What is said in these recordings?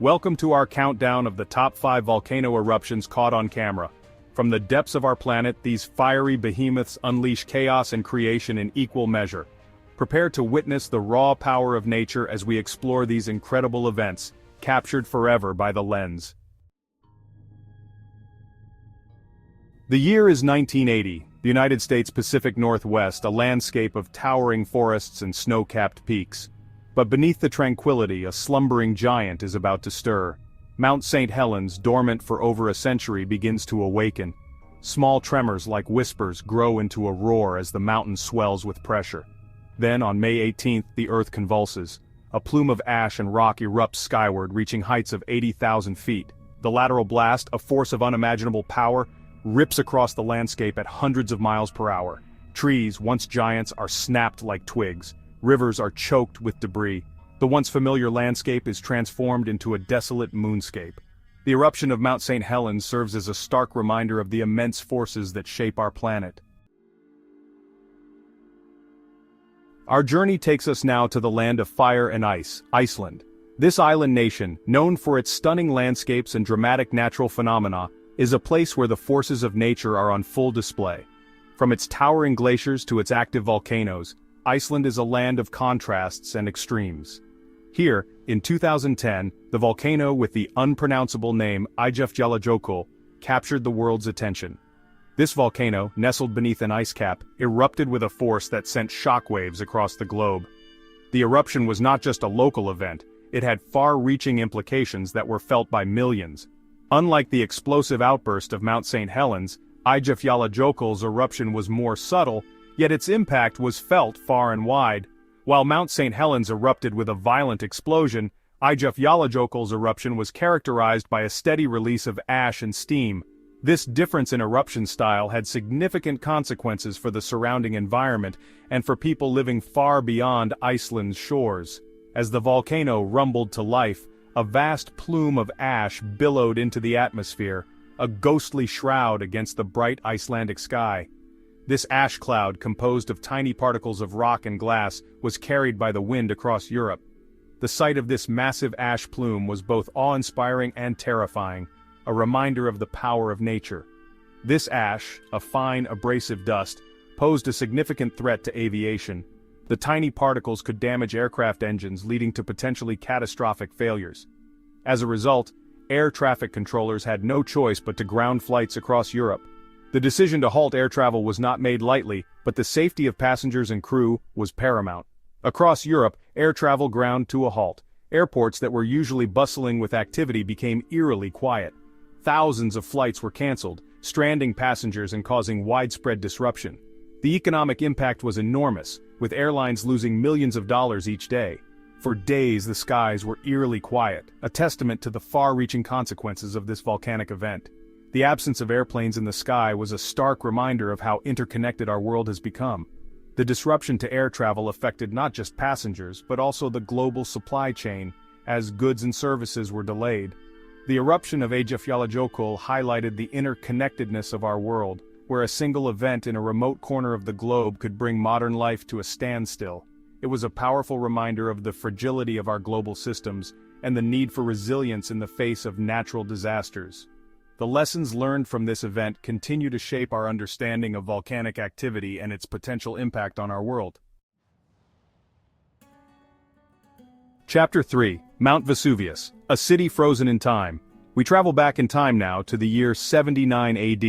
Welcome to our countdown of the top 5 volcano eruptions caught on camera. From the depths of our planet, these fiery behemoths unleash chaos and creation in equal measure. Prepare to witness the raw power of nature as we explore these incredible events, captured forever by the lens. The year is 1980, the United States Pacific Northwest, a landscape of towering forests and snow-capped peaks. But beneath the tranquility, a slumbering giant is about to stir. Mount St. Helens, dormant for over a century, begins to awaken. Small tremors like whispers grow into a roar as the mountain swells with pressure. Then, on May 18th, the earth convulses. A plume of ash and rock erupts skyward, reaching heights of 80,000 feet. The lateral blast, a force of unimaginable power, rips across the landscape at hundreds of miles per hour. Trees, once giants, are snapped like twigs. Rivers are choked with debris. The once familiar landscape is transformed into a desolate moonscape. The eruption of Mount St. Helens serves as a stark reminder of the immense forces that shape our planet. Our journey takes us now to the land of fire and ice, Iceland. This island nation, known for its stunning landscapes and dramatic natural phenomena, is a place where the forces of nature are on full display. From its towering glaciers to its active volcanoes, Iceland is a land of contrasts and extremes. Here, in 2010, the volcano with the unpronounceable name Eyjafjallajökull captured the world's attention. This volcano, nestled beneath an ice cap, erupted with a force that sent shockwaves across the globe. The eruption was not just a local event, it had far-reaching implications that were felt by millions. Unlike the explosive outburst of Mount St. Helens, Eyjafjallajökull's eruption was more subtle, yet its impact was felt far and wide. While Mount St. Helens erupted with a violent explosion, Eyjafjallajökull's eruption was characterized by a steady release of ash and steam. This difference in eruption style had significant consequences for the surrounding environment and for people living far beyond Iceland's shores. As the volcano rumbled to life, a vast plume of ash billowed into the atmosphere, a ghostly shroud against the bright Icelandic sky. This ash cloud, composed of tiny particles of rock and glass, was carried by the wind across Europe. The sight of this massive ash plume was both awe-inspiring and terrifying, a reminder of the power of nature. This ash, a fine, abrasive dust, posed a significant threat to aviation. The tiny particles could damage aircraft engines, leading to potentially catastrophic failures. As a result, air traffic controllers had no choice but to ground flights across Europe. The decision to halt air travel was not made lightly, but the safety of passengers and crew was paramount. Across Europe, air travel ground to a halt. Airports that were usually bustling with activity became eerily quiet. Thousands of flights were cancelled, stranding passengers and causing widespread disruption. The economic impact was enormous, with airlines losing millions of dollars each day. For days the skies were eerily quiet, a testament to the far-reaching consequences of this volcanic event. The absence of airplanes in the sky was a stark reminder of how interconnected our world has become. The disruption to air travel affected not just passengers, but also the global supply chain, as goods and services were delayed. The eruption of Eyjafjallajökull highlighted the interconnectedness of our world, where a single event in a remote corner of the globe could bring modern life to a standstill. It was a powerful reminder of the fragility of our global systems and the need for resilience in the face of natural disasters. The lessons learned from this event continue to shape our understanding of volcanic activity and its potential impact on our world. Chapter 3: Mount Vesuvius, a city frozen in time. We travel back in time now to the year 79 AD.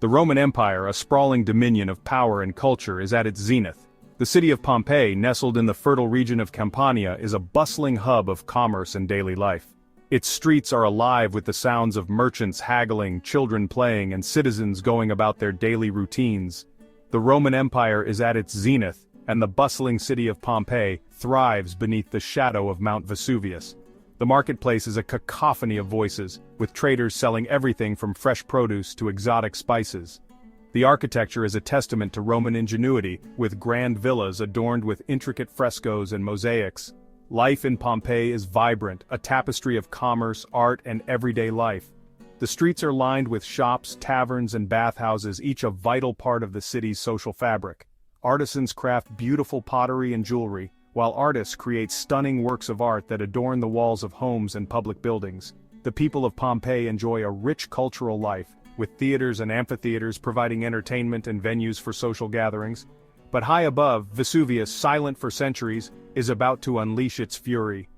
The Roman Empire, a sprawling dominion of power and culture, is at its zenith. The city of Pompeii, nestled in the fertile region of Campania, is a bustling hub of commerce and daily life. Its streets are alive with the sounds of merchants haggling, children playing, and citizens going about their daily routines. The Roman Empire is at its zenith, and the bustling city of Pompeii thrives beneath the shadow of Mount Vesuvius. The marketplace is a cacophony of voices, with traders selling everything from fresh produce to exotic spices. The architecture is a testament to Roman ingenuity, with grand villas adorned with intricate frescoes and mosaics. Life in Pompeii is vibrant, a tapestry of commerce, art, and everyday life. The streets are lined with shops, taverns, and bathhouses, each a vital part of the city's social fabric. Artisans craft beautiful pottery and jewelry, while artists create stunning works of art that adorn the walls of homes and public buildings. The people of Pompeii enjoy a rich cultural life, with theaters and amphitheaters providing entertainment and venues for social gatherings. But high above, Vesuvius, silent for centuries, is about to unleash its fury.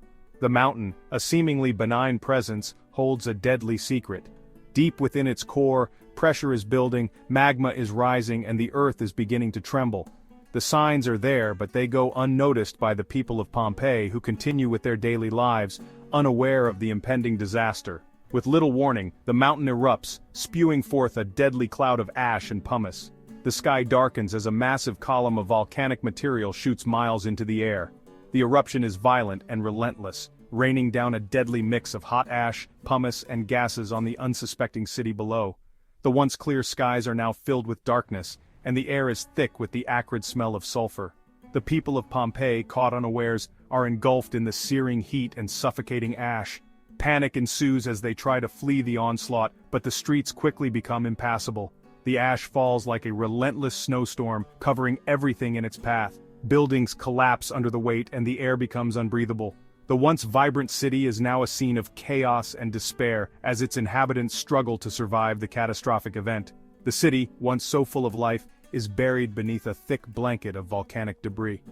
The mountain, a seemingly benign presence, holds a deadly secret. Deep within its core, pressure is building, magma is rising, and the earth is beginning to tremble. The signs are there, but they go unnoticed by the people of Pompeii who continue with their daily lives, unaware of the impending disaster. With little warning, the mountain erupts, spewing forth a deadly cloud of ash and pumice. The sky darkens as a massive column of volcanic material shoots miles into the air. The eruption is violent and relentless, raining down a deadly mix of hot ash, pumice, and gases on the unsuspecting city below. The once clear skies are now filled with darkness, and the air is thick with the acrid smell of sulfur. The people of Pompeii, caught unawares, are engulfed in the searing heat and suffocating ash. Panic ensues as they try to flee the onslaught, but the streets quickly become impassable. The ash falls like a relentless snowstorm, covering everything in its path. Buildings collapse under the weight and the air becomes unbreathable. The once vibrant city is now a scene of chaos and despair as its inhabitants struggle to survive the catastrophic event. The city, once so full of life, is buried beneath a thick blanket of volcanic debris.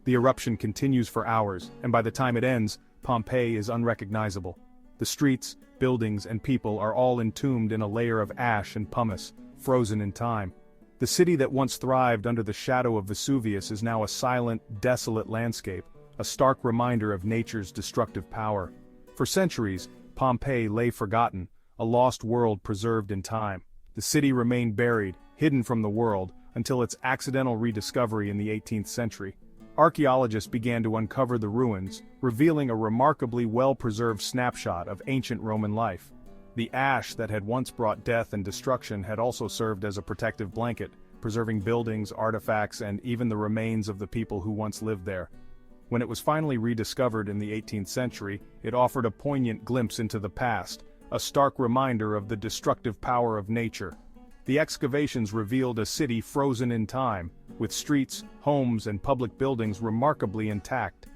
The eruption continues for hours, and by the time it ends, Pompeii is unrecognizable. The streets, buildings, and people are all entombed in a layer of ash and pumice, frozen in time. The city that once thrived under the shadow of Vesuvius is now a silent, desolate landscape, a stark reminder of nature's destructive power. For centuries, Pompeii lay forgotten, a lost world preserved in time. The city remained buried, hidden from the world, until its accidental rediscovery in the 18th century. Archaeologists began to uncover the ruins, revealing a remarkably well-preserved snapshot of ancient Roman life. The ash that had once brought death and destruction had also served as a protective blanket, preserving buildings, artifacts, and even the remains of the people who once lived there. When it was finally rediscovered in the 18th century, it offered a poignant glimpse into the past, a stark reminder of the destructive power of nature. The excavations revealed a city frozen in time, with streets, homes, and public buildings remarkably intact.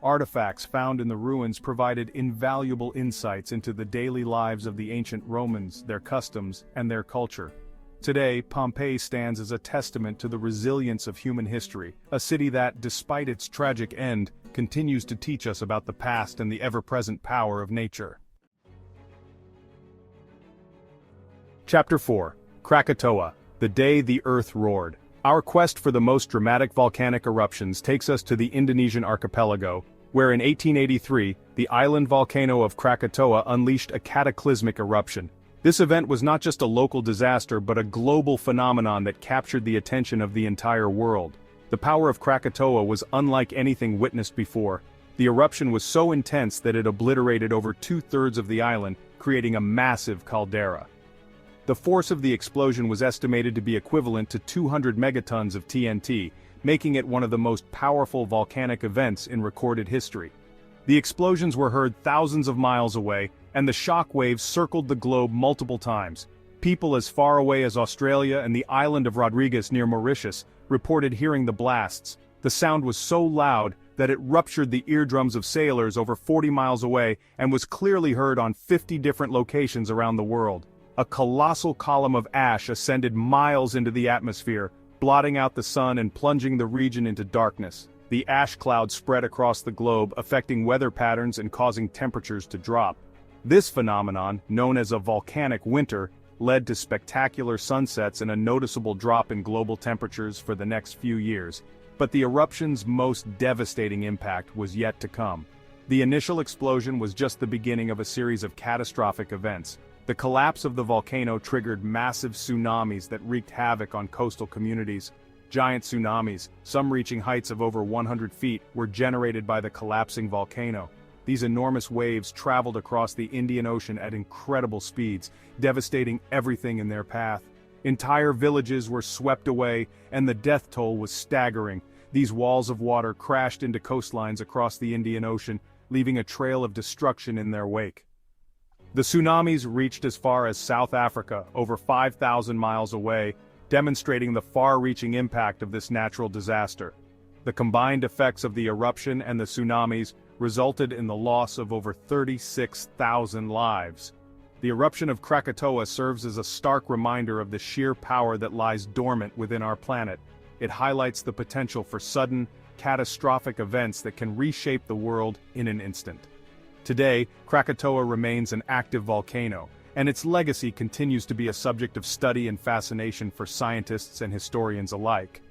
Artifacts found in the ruins provided invaluable insights into the daily lives of the ancient Romans, their customs, and their culture. Today, Pompeii stands as a testament to the resilience of human history, a city that, despite its tragic end, continues to teach us about the past and the ever-present power of nature. Chapter 4. Krakatoa, the day the earth roared. Our quest for the most dramatic volcanic eruptions takes us to the Indonesian archipelago, where in 1883, the island volcano of Krakatoa unleashed a cataclysmic eruption. This event was not just a local disaster but a global phenomenon that captured the attention of the entire world. The power of Krakatoa was unlike anything witnessed before. The eruption was so intense that it obliterated over two-thirds of the island, creating a massive caldera. The force of the explosion was estimated to be equivalent to 200 megatons of TNT, making it one of the most powerful volcanic events in recorded history. The explosions were heard thousands of miles away, and the shock waves circled the globe multiple times. People as far away as Australia and the island of Rodrigues near Mauritius reported hearing the blasts. The sound was so loud that it ruptured the eardrums of sailors over 40 miles away and was clearly heard on 50 different locations around the world. A colossal column of ash ascended miles into the atmosphere, blotting out the sun and plunging the region into darkness. The ash cloud spread across the globe, affecting weather patterns and causing temperatures to drop. This phenomenon, known as a volcanic winter, led to spectacular sunsets and a noticeable drop in global temperatures for the next few years. But the eruption's most devastating impact was yet to come. The initial explosion was just the beginning of a series of catastrophic events. The collapse of the volcano triggered massive tsunamis that wreaked havoc on coastal communities. Giant tsunamis, some reaching heights of over 100 feet, were generated by the collapsing volcano. These enormous waves traveled across the Indian Ocean at incredible speeds, devastating everything in their path. Entire villages were swept away, and the death toll was staggering. These walls of water crashed into coastlines across the Indian Ocean, leaving a trail of destruction in their wake. The tsunamis reached as far as South Africa, over 5,000 miles away, demonstrating the far-reaching impact of this natural disaster. The combined effects of the eruption and the tsunamis resulted in the loss of over 36,000 lives. The eruption of Krakatoa serves as a stark reminder of the sheer power that lies dormant within our planet. It highlights the potential for sudden, catastrophic events that can reshape the world in an instant. Today, Krakatoa remains an active volcano, and its legacy continues to be a subject of study and fascination for scientists and historians alike.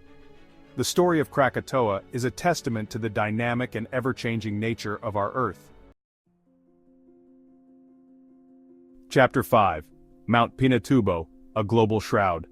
The story of Krakatoa is a testament to the dynamic and ever-changing nature of our Earth. Chapter 5. Mount Pinatubo, a Global Shroud.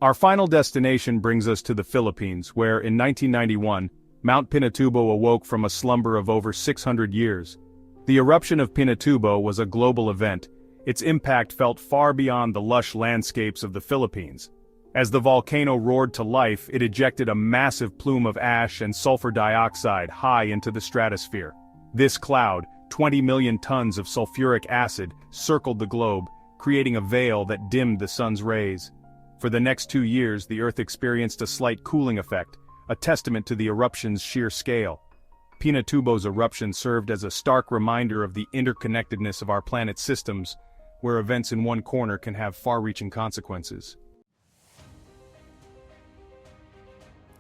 Our final destination brings us to the Philippines, where, in 1991, Mount Pinatubo awoke from a slumber of over 600 years. The eruption of Pinatubo was a global event. Its impact felt far beyond the lush landscapes of the Philippines. As the volcano roared to life, it ejected a massive plume of ash and sulfur dioxide high into the stratosphere. This cloud, 20 million tons of sulfuric acid, circled the globe, creating a veil that dimmed the sun's rays. For the next 2 years, the Earth experienced a slight cooling effect, a testament to the eruption's sheer scale. Pinatubo's eruption served as a stark reminder of the interconnectedness of our planet's systems, where events in one corner can have far-reaching consequences.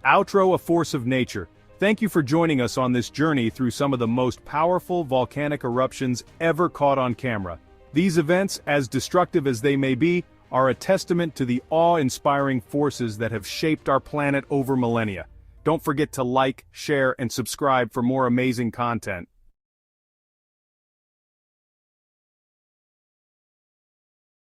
Outro: a force of nature. Thank you for joining us on this journey through some of the most powerful volcanic eruptions ever caught on camera. These events, as destructive as they may be, are a testament to the awe-inspiring forces that have shaped our planet over millennia. Don't forget to like, share, and subscribe for more amazing content.